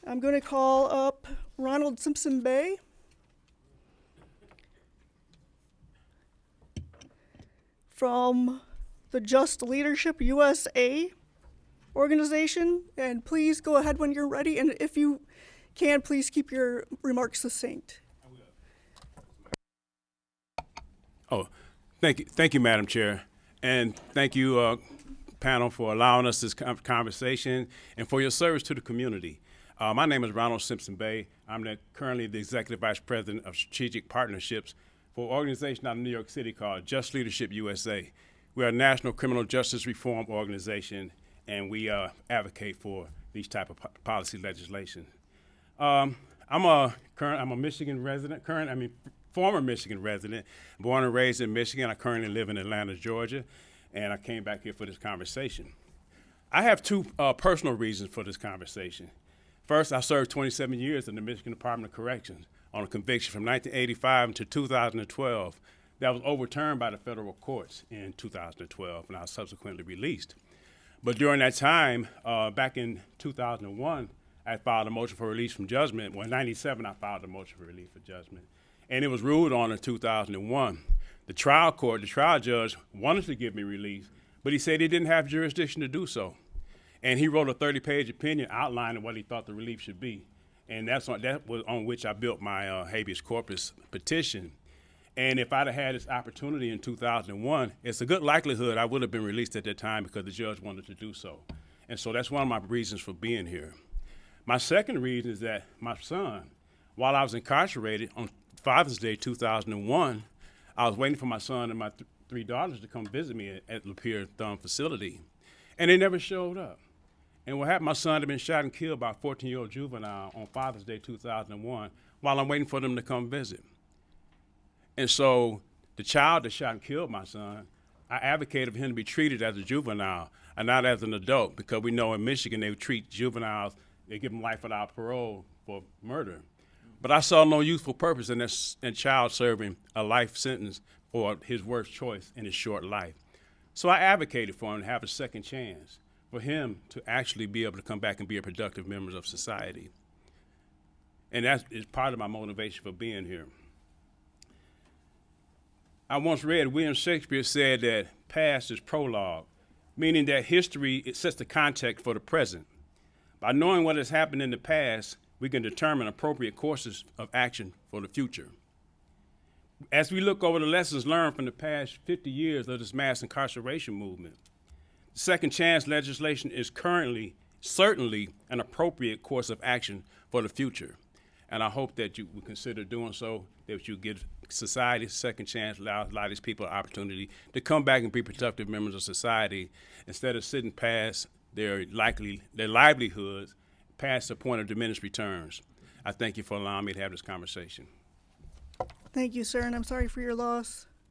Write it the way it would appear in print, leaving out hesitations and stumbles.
I'm going to call up Ronald Simpson-Bey from the Just Leadership USA organization, and please go ahead when you're ready, and if you can, please keep your remarks succinct. Oh, thank you, Madam Chair, and thank you, panel, for allowing us this conversation and for your service to the community. My name is Ronald Simpson-Bey. I'm currently the Executive Vice President of Strategic Partnerships for an organization out of New York City called Just Leadership USA. We are a national criminal justice reform organization, and we advocate for these type of policy legislation. I'm a Michigan resident, former Michigan resident, born and raised in Michigan. I currently live in Atlanta, Georgia, and I came back here for this conversation. I have two personal reasons for this conversation. First, I served 27 years in the Michigan Department of Corrections on a conviction from 1985 to 2012 that was overturned by the federal courts in 2012, and I was subsequently released. But during that time, back in 2001, I filed a motion for release from judgment. Well, in 97, I filed a motion for release from judgment. And it was ruled on in 2001. The trial judge wanted to give me release, but he said he didn't have jurisdiction to do so. And he wrote a 30-page opinion outlining what he thought the relief should be. And that was on which I built my habeas corpus petition. And if I'd have had this opportunity in 2001, it's a good likelihood I would have been released at that time because the judge wanted to do so. And so that's one of my reasons for being here. My second reason is that my son, while I was incarcerated on Father's Day 2001, I was waiting for my son and my three daughters to come visit me at Lapeer Thumb facility, and they never showed up. And what happened, my son had been shot and killed by a 14-year-old juvenile on Father's Day 2001 while I'm waiting for them to come visit. And so the child that shot and killed my son, I advocated for him to be treated as a juvenile and not as an adult, because we know in Michigan they treat juveniles, they give them life without parole for murder. But I saw no useful purpose in this child serving a life sentence for his worst choice in his short life. So I advocated for him to have a second chance, for him to actually be able to come back and be a productive member of society. And that is part of my motivation for being here. I once read William Shakespeare said that past is prologue, meaning that history, it sets the context for the present. By knowing what has happened in the past, we can determine appropriate courses of action for the future. As we look over the lessons learned from the past 50 years of this mass incarceration movement, second chance legislation is currently certainly an appropriate course of action for the future. And I hope that you would consider doing so, that you give society a second chance, allow these people an opportunity to come back and be productive members of society instead of sitting past their livelihoods past the point of diminished returns. I thank you for allowing me to have this conversation. Thank you, sir, and I'm sorry for your loss.